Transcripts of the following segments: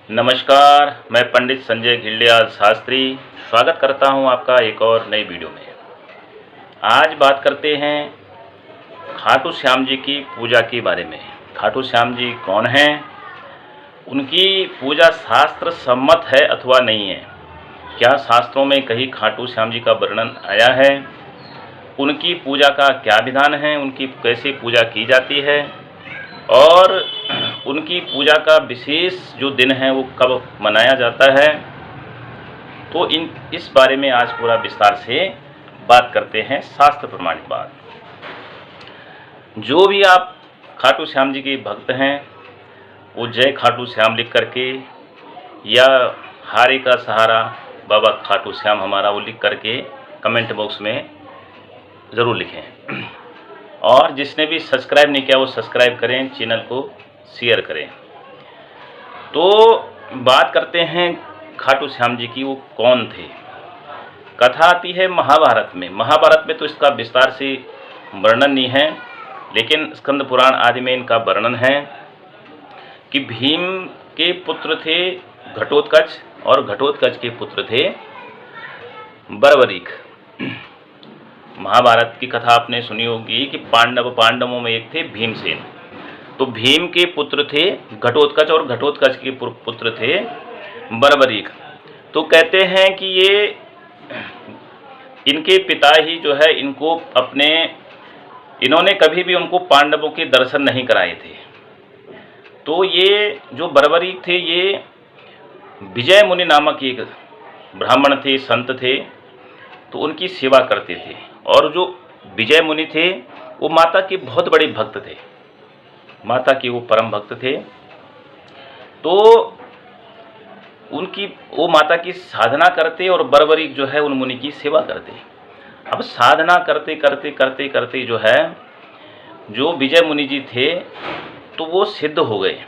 नमस्कार, मैं पंडित संजय घिल्डियाल शास्त्री स्वागत करता हूं आपका एक और नई वीडियो में। आज बात करते हैं खाटू श्याम जी की पूजा के बारे में। खाटू श्याम जी कौन हैं, उनकी पूजा शास्त्र सम्मत है अथवा नहीं है, क्या शास्त्रों में कहीं खाटू श्याम जी का वर्णन आया है, उनकी पूजा का क्या विधान है, उनकी कैसे पूजा की जाती है और उनकी पूजा का विशेष जो दिन है वो कब मनाया जाता है, तो इस बारे में आज पूरा विस्तार से बात करते हैं। शास्त्र प्रमाणित बात। जो भी आप खाटू श्याम जी के भक्त हैं वो जय खाटू श्याम लिख करके या हारे का सहारा बाबा खाटू श्याम हमारा वो लिख करके कमेंट बॉक्स में ज़रूर लिखें। और जिसने भी सब्सक्राइब नहीं किया वो सब्सक्राइब करें, चैनल को शेयर करें। तो बात करते हैं खाटू श्याम जी की, वो कौन थे। कथा आती है महाभारत में। महाभारत में तो इसका विस्तार से वर्णन नहीं है, लेकिन स्कंद पुराण आदि में इनका वर्णन है कि भीम के पुत्र थे घटोत्कच और घटोत्कच के पुत्र थे बर्बरीक। महाभारत की कथा आपने सुनी होगी कि पांडवों में एक थे भीमसेन। तो भीम के पुत्र थे घटोत्कच और घटोत्कच के पुत्र थे बर्बरीक। तो कहते हैं कि ये इनके पिता ही जो है इन्होंने कभी भी उनको पांडवों के दर्शन नहीं कराए थे। तो ये जो बर्बरीक थे ये विजय मुनि नामक एक ब्राह्मण थे, संत थे, तो उनकी सेवा करते थे। और जो विजय मुनि थे वो माता के बहुत बड़े भक्त थे, माता के वो परम भक्त थे। तो वो माता की साधना करते और बर्बरीक जो है उन मुनि की सेवा करते। अब साधना करते करते करते करते जो है जो विजय मुनि जी थे तो वो सिद्ध हो गए।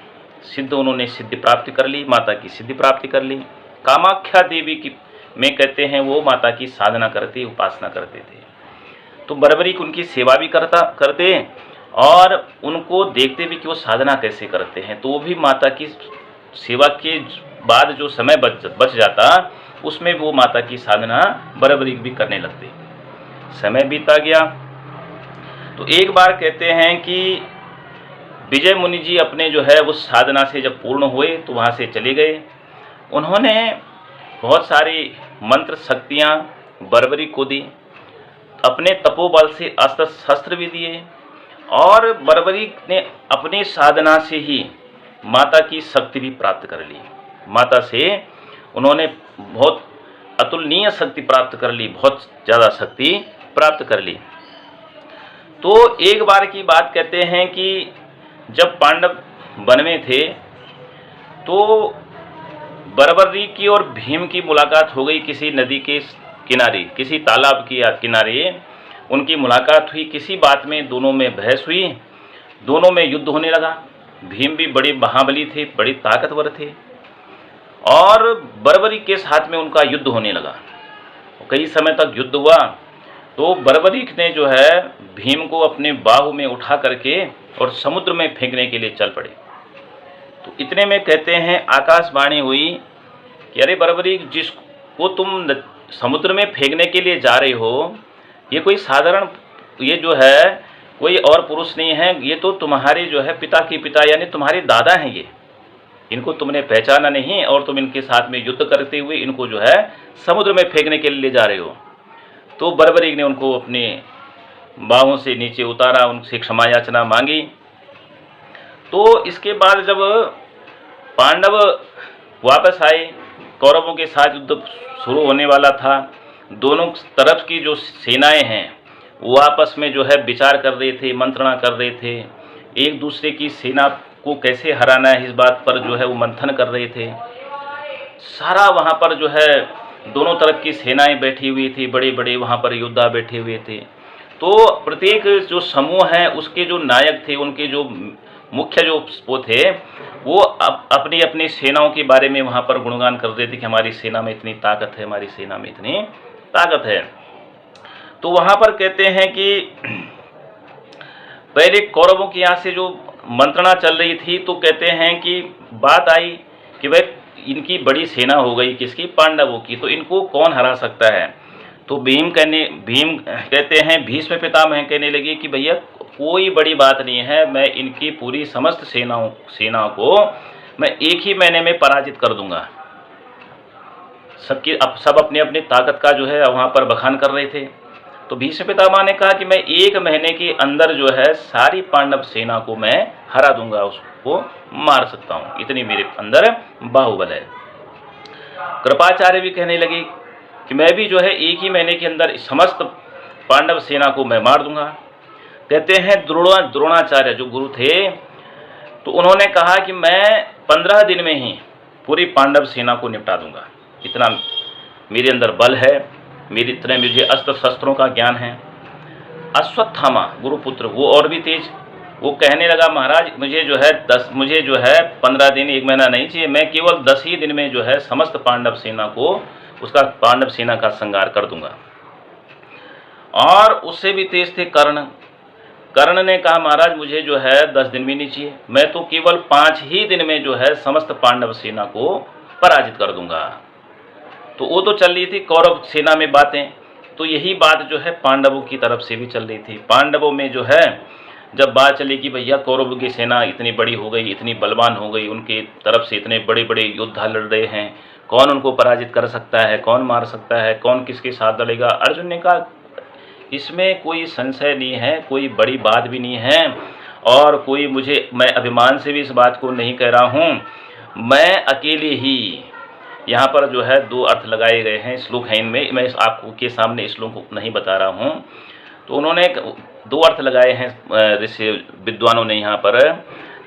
उन्होंने सिद्धि प्राप्ति कर ली, माता की सिद्धि प्राप्ति कर ली। कामाख्या देवी की में कहते हैं वो माता की साधना करते, उपासना करते थे। तो बर्बरीक उनकी सेवा भी करते और उनको देखते भी कि वो साधना कैसे करते हैं। तो वो भी माता की सेवा के बाद जो समय बच जाता उसमें वो माता की साधना बर्बरीक भी करने लगते। समय बीता गया तो एक बार कहते हैं कि विजय मुनि जी अपने जो है उस साधना से जब पूर्ण हुए तो वहाँ से चले गए। उन्होंने बहुत सारी मंत्र शक्तियाँ बर्बरीक को दी, अपने तपोबल से अस्त्र शस्त्र भी दिए और बर्बरीक ने अपनी साधना से ही माता की शक्ति भी प्राप्त कर ली। माता से उन्होंने बहुत अतुलनीय शक्ति प्राप्त कर ली, बहुत ज़्यादा शक्ति प्राप्त कर ली। तो एक बार की बात कहते हैं कि जब पांडव वन में थे तो बर्बरीक की और भीम की मुलाकात हो गई। किसी नदी के किनारे, किसी तालाब के किनारे उनकी मुलाकात हुई। किसी बात में दोनों में बहस हुई, दोनों में युद्ध होने लगा। भीम भी बड़े महाबली थे, बड़े ताकतवर थे और बर्बरीक के साथ में उनका युद्ध होने लगा। कई समय तक युद्ध हुआ तो बर्बरीक ने जो है भीम को अपने बाहु में उठा करके और समुद्र में फेंकने के लिए चल पड़े। तो इतने में कहते हैं आकाशवाणी हुई कि अरे बर्बरीक, जिसको तुम समुद्र में फेंकने के लिए जा रहे हो ये कोई साधारण, ये जो है कोई और पुरुष नहीं है, ये तो तुम्हारे जो है पिता के पिता यानी तुम्हारे दादा हैं। ये इनको तुमने पहचाना नहीं और तुम इनके साथ में युद्ध करते हुए इनको जो है समुद्र में फेंकने के लिए ले जा रहे हो। तो बर्बरीक ने उनको अपने बाहों से नीचे उतारा, उनसे क्षमा याचना मांगी। तो इसके बाद जब पांडव वापस आए, कौरवों के साथ युद्ध शुरू होने वाला था। दोनों तरफ की जो सेनाएं हैं वो आपस में जो है विचार कर रहे थे, मंत्रणा कर रहे थे। एक दूसरे की सेना को कैसे हराना है इस बात पर जो है वो मंथन कर रहे थे। सारा वहाँ पर जो है दोनों तरफ की सेनाएं बैठी हुई थी, बड़े बड़े वहाँ पर योद्धा बैठे हुए थे। तो प्रत्येक जो समूह है उसके जो नायक थे, उनके जो मुख्य जो वो थे, वो अपनी अपनी सेनाओं के बारे में वहाँ पर गुणगान कर रहे थे कि हमारी सेना में इतनी ताकत है, हमारी सेना में इतनी ताकत है। तो वहाँ पर कहते हैं कि पहले कौरवों के यहाँ से जो मंत्रणा चल रही थी तो कहते हैं कि बात आई कि भाई इनकी बड़ी सेना हो गई किसकी, पांडवों की, तो इनको कौन हरा सकता है। तो भीम कहते हैं, भीष्म पितामह कहने लगे कि भैया कोई बड़ी बात नहीं है, मैं इनकी पूरी समस्त सेना को मैं एक ही महीने में पराजित कर दूंगा। सब अपनी अपनी ताकत का जो है वहाँ पर बखान कर रहे थे। तो भीष्म पितामह ने कहा कि मैं एक महीने के अंदर जो है सारी पांडव सेना को मैं हरा दूंगा, उसको मार सकता हूँ, इतनी मेरे अंदर बाहुबल है। कृपाचार्य भी कहने लगे कि मैं भी जो है एक ही महीने के अंदर समस्त पांडव सेना को मैं मार दूंगा। कहते हैं द्रोणाचार्य जो गुरु थे, तो उन्होंने कहा कि मैं 15 दिन में ही पूरी पांडव सेना को निपटा दूंगा, इतना मेरे अंदर बल है, इतने मुझे अस्त्र शस्त्रों का ज्ञान है। अश्वत्थामा गुरुपुत्र वो और भी तेज, वो कहने लगा महाराज मुझे जो है 15 दिन 1 महीना नहीं चाहिए, मैं केवल 10 ही दिन में जो है समस्त पांडव सेना का संहार कर दूंगा। और उससे भी तेज थे कर्ण ने कहा महाराज मुझे जो है 10 दिन भी नहीं चाहिए, मैं तो केवल 5 ही दिन में जो है समस्त पांडव सेना को पराजित कर दूंगा। तो वो तो चल रही थी कौरव सेना में बातें, तो यही बात जो है पांडवों की तरफ से भी चल रही थी। पांडवों में जो है जब बात चली कि भैया कौरवों की सेना इतनी बड़ी हो गई, इतनी बलवान हो गई, उनकी तरफ से इतने बड़े बड़े योद्धा लड़ रहे हैं, कौन उनको पराजित कर सकता है, कौन मार सकता है, कौन किसके साथ लड़ेगा। अर्जुन ने कहा इसमें कोई संशय नहीं है, कोई बड़ी बात भी नहीं है, और मैं अभिमान से भी इस बात को नहीं कह रहा हूँ, मैं अकेले ही। यहाँ पर जो है 2 अर्थ लगाए गए हैं श्लोक है इनमें, मैं आपको के सामने श्लोक को नहीं बता रहा हूँ। तो उन्होंने 2 अर्थ लगाए हैं ऋषि विद्वानों ने यहाँ पर,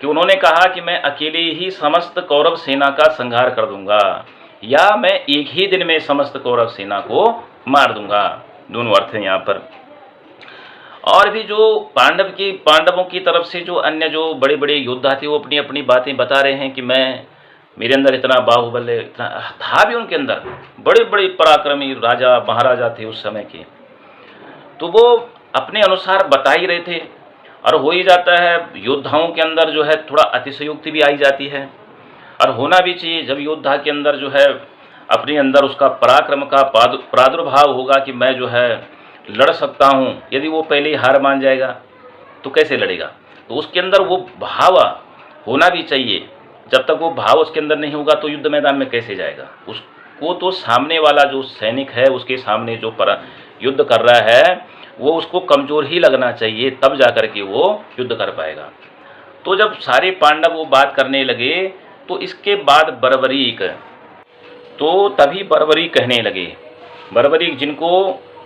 कि उन्होंने कहा कि मैं अकेले ही समस्त कौरव सेना का संहार कर दूंगा, या मैं एक ही दिन में समस्त कौरव सेना को मार दूंगा, दोनों अर्थ हैं यहाँ पर। और भी जो पांडवों की तरफ से जो अन्य जो बड़े बड़े योद्धा थे वो अपनी अपनी बातें बता रहे हैं कि मेरे अंदर इतना बाहुबल है, इतना था भी उनके अंदर, बड़े बड़े पराक्रमी राजा महाराजा थे उस समय के, तो वो अपने अनुसार बता ही रहे थे। और हो ही जाता है योद्धाओं के अंदर जो है थोड़ा अतिशयोक्ति भी आई जाती है, और होना भी चाहिए। जब योद्धा के अंदर जो है अपने अंदर उसका पराक्रम का प्रादुर्भाव होगा कि मैं जो है लड़ सकता हूँ, यदि वो पहले ही हार मान जाएगा तो कैसे लड़ेगा। तो उसके अंदर वो भाव होना भी चाहिए, जब तक वो भाव उसके अंदर नहीं होगा तो युद्ध मैदान में कैसे जाएगा। उसको तो सामने वाला जो सैनिक है उसके सामने जो युद्ध कर रहा है वो उसको कमज़ोर ही लगना चाहिए, तब जा कर के वो युद्ध कर पाएगा। तो जब सारे पांडव वो बात करने लगे तो इसके बाद बर्बरीक, तो तभी बर्बरीक कहने लगे। बर्बरीक जिनको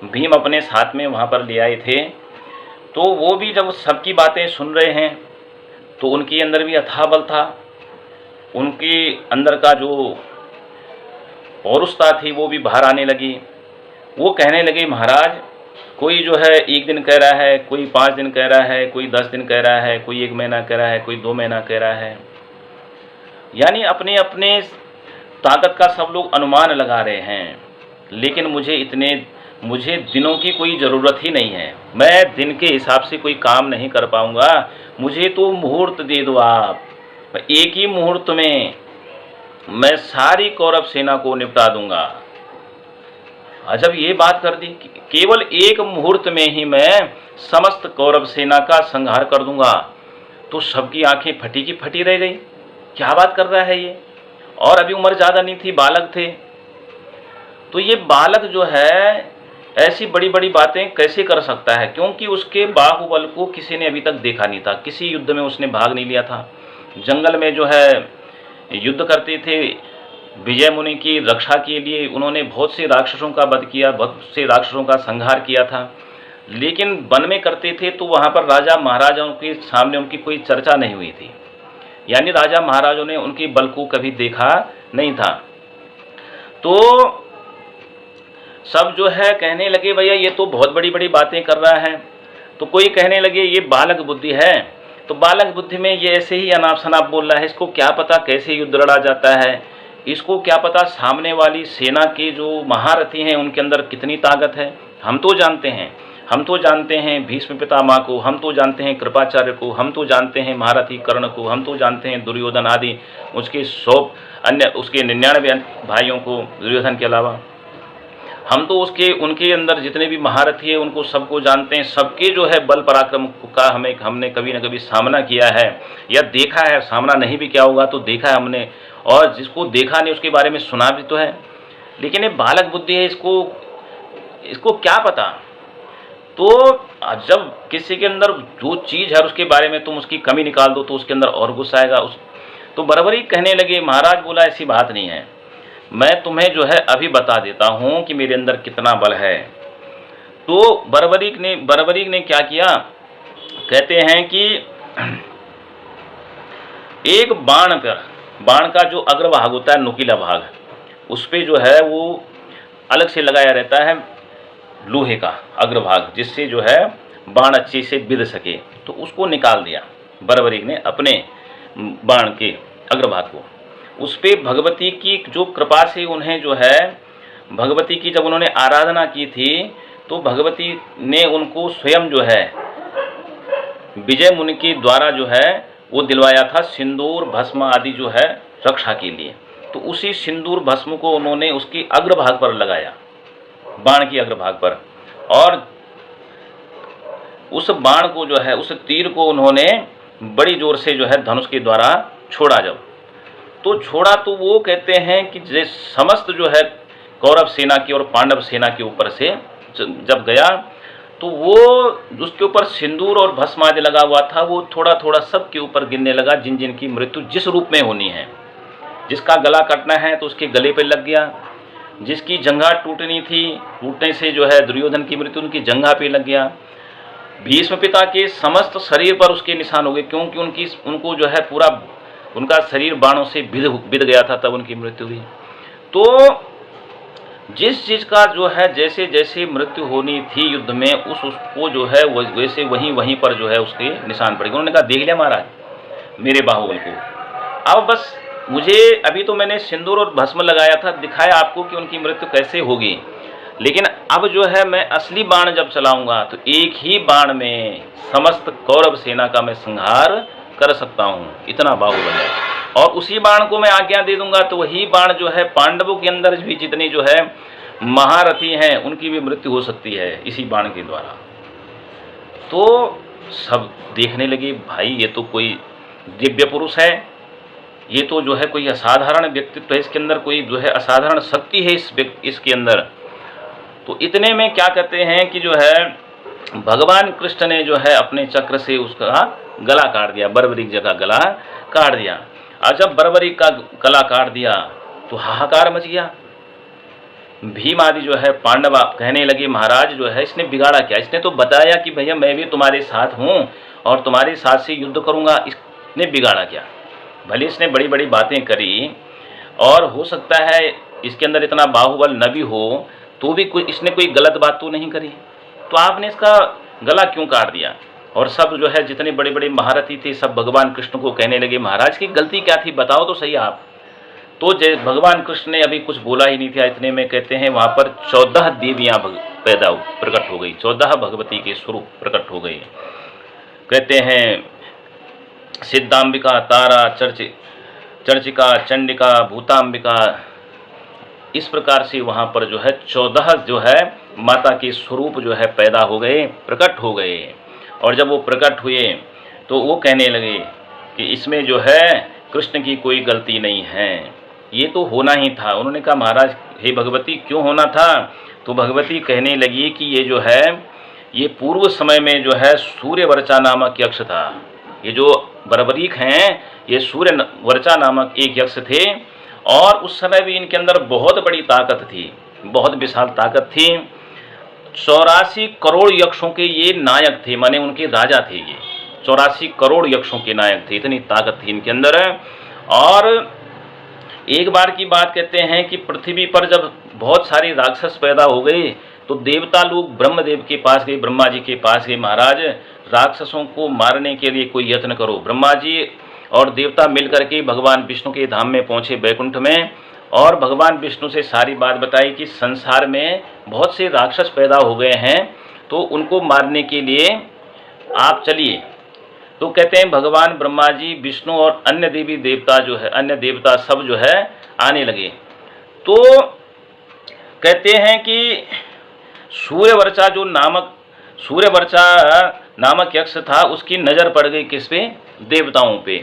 भीम अपने साथ में वहाँ पर ले आए थे, तो वो भी जब सबकी बातें सुन रहे हैं तो उनके अंदर भी अथाह बल था, उनके अंदर का जो पौरुषता थी वो भी बाहर आने लगी। वो कहने लगे महाराज कोई जो है 1 दिन कह रहा है, कोई 5 दिन कह रहा है, कोई 10 दिन कह रहा है, कोई 1 महीना कह रहा है, कोई 2 महीना कह रहा है, यानी अपने अपने ताकत का सब लोग अनुमान लगा रहे हैं। लेकिन मुझे दिनों की कोई ज़रूरत ही नहीं है, मैं दिन के हिसाब से कोई काम नहीं कर पाऊंगा, मुझे तो मुहूर्त दे दो आप, एक ही मुहूर्त में मैं सारी कौरव सेना को निपटा दूंगा। जब ये बात कर दी केवल एक मुहूर्त में ही मैं समस्त कौरव सेना का संहार कर दूंगा, तो सबकी आंखें फटी की फटी रह गई, क्या बात कर रहा है ये। और अभी उम्र ज़्यादा नहीं थी, बालक थे। तो ये बालक जो है ऐसी बड़ी बड़ी बातें कैसे कर सकता है, क्योंकि उसके बाहुबल को किसी ने अभी तक देखा नहीं था, किसी युद्ध में उसने भाग नहीं लिया था। जंगल में जो है युद्ध करते थे, विजय मुनि की रक्षा के लिए उन्होंने बहुत से राक्षसों का वध किया, बहुत से राक्षसों का संहार किया था। लेकिन वन में करते थे तो वहाँ पर राजा महाराजाओं के सामने उनकी कोई चर्चा नहीं हुई थी, यानी राजा महाराजों ने उनके बल को कभी देखा नहीं था। तो सब जो है कहने लगे भैया ये तो बहुत बड़ी बड़ी बातें कर रहा है। तो कोई कहने लगे ये बालक बुद्धि है, तो बालक बुद्धि में ये ऐसे ही अनाप शनाप बोल रहा है, इसको क्या पता कैसे युद्ध लड़ा जाता है, इसको क्या पता सामने वाली सेना के जो महारथी हैं उनके अंदर कितनी ताकत है। हम तो जानते हैं हम तो जानते हैं भीष्म पितामह को, हम तो जानते हैं कृपाचार्य को, हम तो जानते हैं महारथी कर्ण को, हम तो जानते हैं दुर्योधन आदि उसके 100 अन्य उसके 99 भाइयों को दुर्योधन के अलावा। हम तो उसके उनके अंदर जितने भी महारथी है उनको सबको जानते हैं। सबके जो है बल पराक्रम का हमने कभी न कभी सामना किया है या देखा है। सामना नहीं भी किया होगा तो देखा है हमने, और जिसको देखा नहीं उसके बारे में सुना भी तो है। लेकिन ये बालक बुद्धि है, इसको क्या पता। तो जब किसी के अंदर जो चीज़ है उसके बारे में तुम उसकी कमी निकाल दो तो उसके अंदर और गुस्सा आएगा। तो बरबरी कहने लगे, महाराज बोला ऐसी बात नहीं है, मैं तुम्हें जो है अभी बता देता हूं कि मेरे अंदर कितना बल है। तो बरबरीक ने क्या किया, कहते हैं कि एक बाण का जो अग्रभाग होता है, नुकीला भाग, उस पे जो है वो अलग से लगाया रहता है लोहे का अग्रभाग, जिससे जो है बाण अच्छे से बिध सके। तो उसको निकाल दिया बरबरीक ने अपने बाण के अग्रभाग को। उस पे भगवती की जो कृपा से उन्हें जो है भगवती की जब उन्होंने आराधना की थी तो भगवती ने उनको स्वयं जो है विजय मुनि के द्वारा जो है वो दिलवाया था सिंदूर भस्म आदि जो है रक्षा के लिए। तो उसी सिंदूर भस्म को उन्होंने उसके अग्रभाग पर लगाया, बाण के अग्रभाग पर, और उस बाण को जो है उस तीर को उन्होंने बड़ी जोर से जो है धनुष के द्वारा छोड़ा। जब तो छोड़ा तो वो कहते हैं कि समस्त जो है कौरव सेना की और पांडव सेना के ऊपर से जब गया तो वो उसके ऊपर सिंदूर और भस्म आदि लगा हुआ था, वो थोड़ा थोड़ा सबके ऊपर गिरने लगा, जिन जिन की मृत्यु जिस रूप में होनी है। जिसका गला कटना है तो उसके गले पे लग गया, जिसकी जंघा टूटनी थी, टूटने से जो है दुर्योधन की मृत्यु उनकी जंघा पे लग गया। भीष्म पिता के समस्त शरीर पर उसके निशान हो गए, क्योंकि उनको जो है पूरा उनका शरीर बाणों से बिध गया था, तब उनकी मृत्यु हुई। तो जिस चीज का जो है जैसे जैसे मृत्यु होनी थी युद्ध में उसको जो है वैसे वहीं पर जो है उसके निशान पड़ गए। उन्होंने कहा देख लिया महाराज मेरे बाहुबल को, अब बस मुझे अभी तो मैंने सिंदूर और भस्म लगाया था, दिखाया आपको कि उनकी मृत्यु कैसे होगी, लेकिन अब जो है मैं असली बाण जब चलाऊंगा तो एक ही बाण में समस्त कौरव सेना का मैं संहार कर सकता हूं, इतना बाहुबल है। और उसी बाण को मैं आज्ञा दे दूंगा तो वही बाण जो है पांडवों के अंदर भी जितने जो है महारथी हैं उनकी भी मृत्यु हो सकती है इसी बाण के द्वारा। तो सब देखने लगे, भाई ये तो कोई दिव्य पुरुष है, ये तो जो है कोई असाधारण व्यक्तित्व है, इसके अंदर कोई जो है असाधारण शक्ति है इसके अंदर। तो इतने में क्या कहते हैं कि जो है भगवान कृष्ण ने जो है अपने चक्र से उसका गला काट दिया, बर्बरीक जी का गला काट दिया। और जब बर्बरीक का गला काट दिया तो हाहाकार मच गया। भीम आदि जो है पांडव कहने लगे महाराज जो है इसने बिगाड़ा क्या, इसने तो बताया कि भैया मैं भी तुम्हारे साथ हूँ और तुम्हारे साथ से युद्ध करूँगा, इसने बिगाड़ा क्या। भले इसने बड़ी बड़ी बातें करी और हो सकता है इसके अंदर इतना बाहुबल न भी हो तो भी इसने कोई गलत बात तो नहीं करी, तो आपने इसका गला क्यों काट दिया। और सब जो है जितने बड़े बड़े महारथी थे सब भगवान कृष्ण को कहने लगे महाराज की गलती क्या थी, बताओ तो सही आप। तो भगवान कृष्ण ने अभी कुछ बोला ही नहीं था, इतने में कहते हैं वहाँ पर 14 देवियाँ प्रकट हो गई, 14 भगवती के स्वरूप प्रकट हो गए। कहते हैं सिद्धांबिका, तारा, चर्चिका, चंडिका, भूतांबिका, इस प्रकार से वहाँ पर जो है 14 जो है माता के स्वरूप जो है पैदा हो गए, प्रकट हो गए। और जब वो प्रकट हुए तो वो कहने लगे कि इसमें जो है कृष्ण की कोई गलती नहीं है, ये तो होना ही था। उन्होंने कहा महाराज हे भगवती क्यों होना था, तो भगवती कहने लगी कि ये जो है ये पूर्व समय में जो है सूर्यवर्चा नामक यक्ष था। ये जो बर्बरीक हैं ये सूर्यवर्चा नामक एक यक्ष थे और उस समय भी इनके अंदर बहुत बड़ी ताकत थी, बहुत विशाल ताकत थी। 84 करोड़ यक्षों के ये नायक थे, माने उनके राजा थे। ये 84 करोड़ यक्षों के नायक थे, इतनी ताकत थी इनके अंदर। और एक बार की बात कहते हैं कि पृथ्वी पर जब बहुत सारे राक्षस पैदा हो गए तो देवता लोग ब्रह्मदेव के पास गए, ब्रह्मा जी के पास गए, महाराज राक्षसों को मारने के लिए कोई यत्न करो। ब्रह्मा जी और देवता मिलकर के भगवान विष्णु के धाम में पहुंचे बैकुंठ में, और भगवान विष्णु से सारी बात बताई कि संसार में बहुत से राक्षस पैदा हो गए हैं तो उनको मारने के लिए आप चलिए। तो कहते हैं भगवान ब्रह्मा जी, विष्णु और अन्य देवी देवता जो है, अन्य देवता सब जो है आने लगे। तो कहते हैं कि सूर्यवर्चा नामक यक्ष था, उसकी नज़र पड़ गई किस पे? देवताओं पे।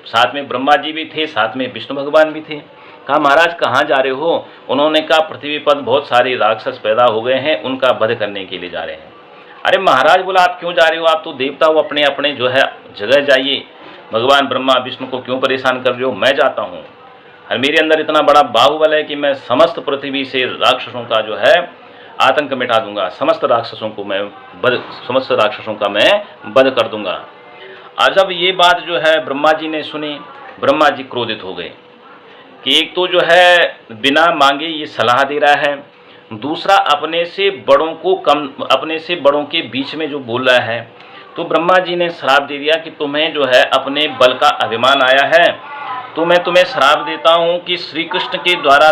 साथ में ब्रह्मा जी भी थे, साथ में विष्णु भगवान भी थे। कहा महाराज कहाँ जा रहे हो? उन्होंने कहा पृथ्वी पर बहुत सारे राक्षस पैदा हो गए हैं, उनका वध करने के लिए जा रहे हैं। अरे महाराज बोला आप क्यों जा रहे हो? आप तो देवता हो, अपने अपने जो है जगह जाइए, भगवान ब्रह्मा विष्णु को क्यों परेशान कर रहे हो? मैं जाता हूँ, और मेरे अंदर इतना बड़ा बाहुबल है कि मैं समस्त पृथ्वी से राक्षसों का जो है आतंक मिटा दूंगा, समस्त राक्षसों का मैं वध कर दूंगा। और जब ये बात जो है ब्रह्मा जी ने सुनी, ब्रह्मा जी क्रोधित हो गए कि एक तो जो है बिना मांगे ये सलाह दे रहा है, दूसरा अपने से बड़ों के बीच में जो बोल रहा है। तो ब्रह्मा जी ने श्राप दे दिया कि तुम्हें जो है अपने बल का अभिमान आया है, तो मैं तुम्हें श्राप देता हूँ कि श्री कृष्ण के द्वारा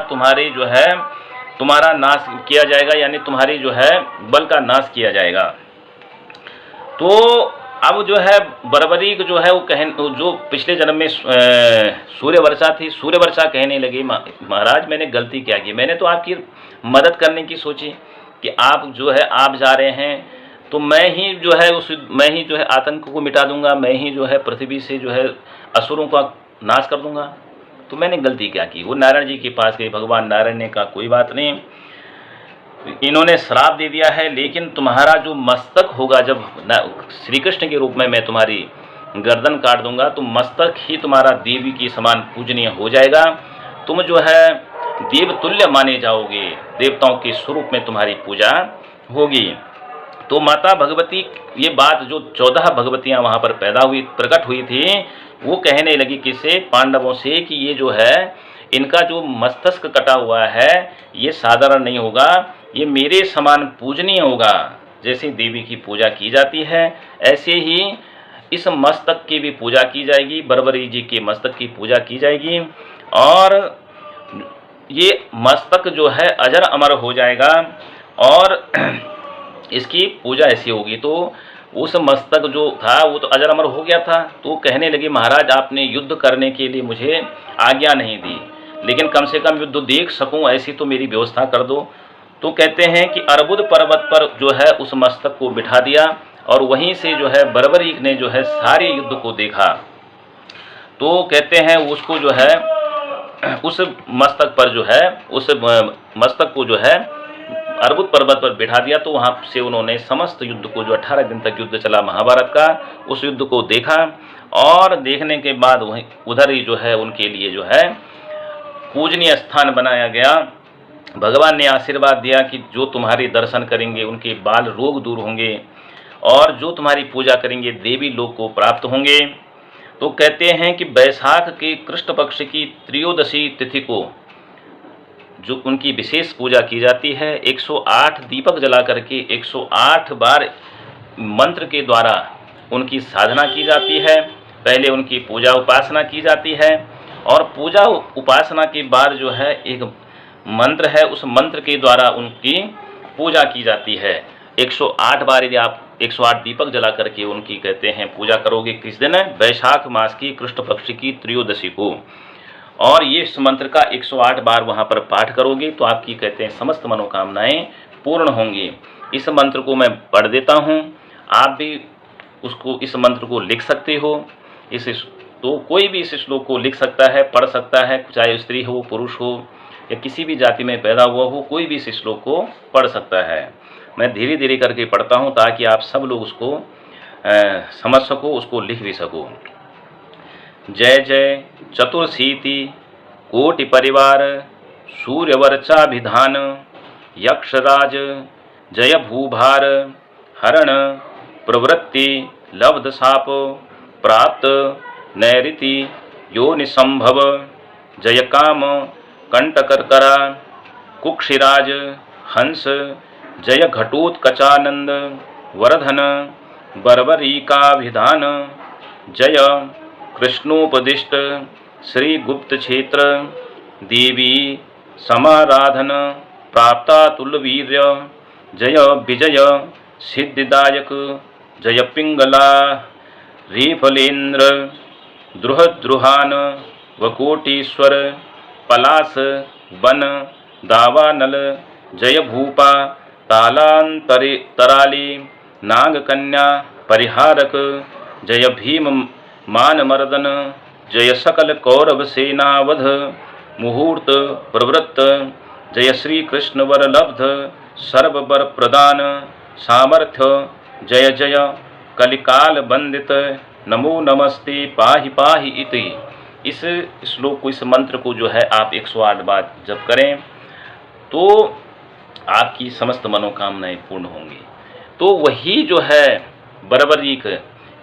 तुम्हारा नाश किया जाएगा, यानी तुम्हारी जो है बल का नाश किया जाएगा। तो अब जो है बर्बरीक जो है वो जो पिछले जन्म में सूर्यवर्चा थी, सूर्यवर्चा कहने लगी महाराज मैंने गलती क्या की? मैंने तो आपकी मदद करने की सोची कि आप जा रहे हैं तो मैं ही जो है आतंक को मिटा दूंगा, मैं ही जो है पृथ्वी से जो है असुरों का नाश कर दूंगा। तो मैंने गलती क्या की? वो नारायण जी के पास गए। भगवान नारायण ने कहा कोई बात नहीं, इन्होंने श्राप दे दिया है, लेकिन तुम्हारा जो मस्तक होगा, जब श्री कृष्ण के रूप में मैं तुम्हारी गर्दन काट दूंगा तो मस्तक ही तुम्हारा देवी के समान पूजनीय हो जाएगा, तुम जो है देवतुल्य माने जाओगे, देवताओं के स्वरूप में तुम्हारी पूजा होगी। तो माता भगवती, ये बात जो 14 भगवतियां वहां पर प्रकट हुई थी, वो कहने लगी किसे? पांडवों से कि ये जो है इनका जो मस्तक कटा हुआ है ये साधारण नहीं होगा, ये मेरे समान पूजनीय होगा। जैसे देवी की पूजा की जाती है ऐसे ही इस मस्तक की भी पूजा की जाएगी, बर्बरी जी के मस्तक की पूजा की जाएगी, और ये मस्तक जो है अजर अमर हो जाएगा और इसकी पूजा ऐसी होगी। तो उस मस्तक जो था वो तो अजर अमर हो गया था। तो कहने लगी महाराज आपने युद्ध करने के लिए मुझे आज्ञा नहीं दी, लेकिन कम से कम युद्ध देख सकूं ऐसी तो मेरी व्यवस्था कर दो। तो कहते हैं कि अर्बुद पर्वत पर जो है उस मस्तक को बिठा दिया, और वहीं से जो है बर्बरीक ने जो है सारे युद्ध को देखा। तो कहते हैं उसको जो है उस मस्तक पर जो है उस मस्तक को जो है अर्बुद पर्वत पर बिठा दिया। तो वहाँ से उन्होंने समस्त युद्ध को, जो 18 दिन तक युद्ध चला महाभारत का, उस युद्ध को देखा, और देखने के बाद वहीं उधर ही जो है उनके लिए जो है पूजनीय स्थान बनाया गया। भगवान ने आशीर्वाद दिया कि जो तुम्हारे दर्शन करेंगे उनके बाल रोग दूर होंगे, और जो तुम्हारी पूजा करेंगे देवी लोक को प्राप्त होंगे। तो कहते हैं कि बैसाख के कृष्ण पक्ष की त्रयोदशी तिथि को जो उनकी विशेष पूजा की जाती है, 108 दीपक जला करके 108 बार मंत्र के द्वारा उनकी साधना की जाती है। पहले उनकी पूजा उपासना की जाती है, और पूजा उपासना के बाद जो है एक मंत्र है, उस मंत्र के द्वारा उनकी पूजा की जाती है। 108 बार यदि आप 108 दीपक जला करके उनकी कहते हैं पूजा करोगे, किस दिन? वैशाख मास की कृष्ण पक्ष की त्रयोदशी को, और ये इस मंत्र का 108 बार वहाँ पर पाठ करोगे तो आपकी कहते हैं समस्त मनोकामनाएं पूर्ण होंगी। इस मंत्र को मैं पढ़ देता हूँ, आप भी इस मंत्र को लिख सकते हो। तो कोई भी इस श्लोक को लिख सकता है, पढ़ सकता है, चाहे स्त्री हो, पुरुष हो, या किसी भी जाति में पैदा हुआ हो, कोई भी इस श्लोक को पढ़ सकता है। मैं धीरे धीरे करके पढ़ता हूँ ताकि आप सब लोग उसको समझ सको, उसको लिख भी सको। जय जय चतुर्शीति कोटि परिवार सूर्यवर्चाभिधान यक्षराज जय भूभार हरण प्रवृत्ति लब्ध साप प्राप्त नैरिति योनिसंभव जय काम कंटकर्करा कुक्षिराज हंस जय घटोत्कचानंद वरधन बर्बरीकाभिधान जय कृष्णोपदिष्ट श्री गुप्त क्षेत्र देवी समाराधन प्राप्ता तुल्यवीर्य जय विजय सिद्धिदायक जय पिंगला रीफलेन्द्र द्रुहद्रुहान वकोटीश्वर पलास वन दावानल जय भूपा तालांतरे तराली नागकन्या परिहारक जय भीम मानमर्दन जय सकल कौरव सेनावध मुहूर्त प्रवृत्त जय श्री कृष्ण वर लब्ध सर्व वर प्रदान सामर्थ्य जय जय कलिकाल बंदित नमो नमस्ते पाहि पाहि इति। इस श्लोक को, इस मंत्र को जो है आप 108 बार जप करें तो आपकी समस्त मनोकामनाएं पूर्ण होंगी। तो वही जो है बरबरीक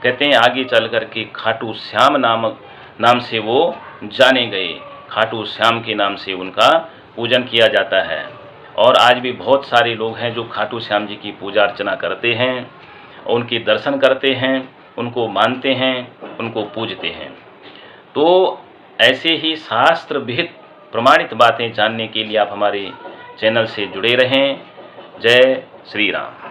कहते हैं आगे चल कर के खाटू श्याम नाम से वो जाने गए। खाटू श्याम के नाम से उनका पूजन किया जाता है और आज भी बहुत सारे लोग हैं जो खाटू श्याम जी की पूजा अर्चना करते हैं, उनके दर्शन करते हैं, उनको मानते हैं, उनको पूजते हैं। तो ऐसे ही शास्त्र विहित प्रमाणित बातें जानने के लिए आप हमारे चैनल से जुड़े रहें। जय श्री राम।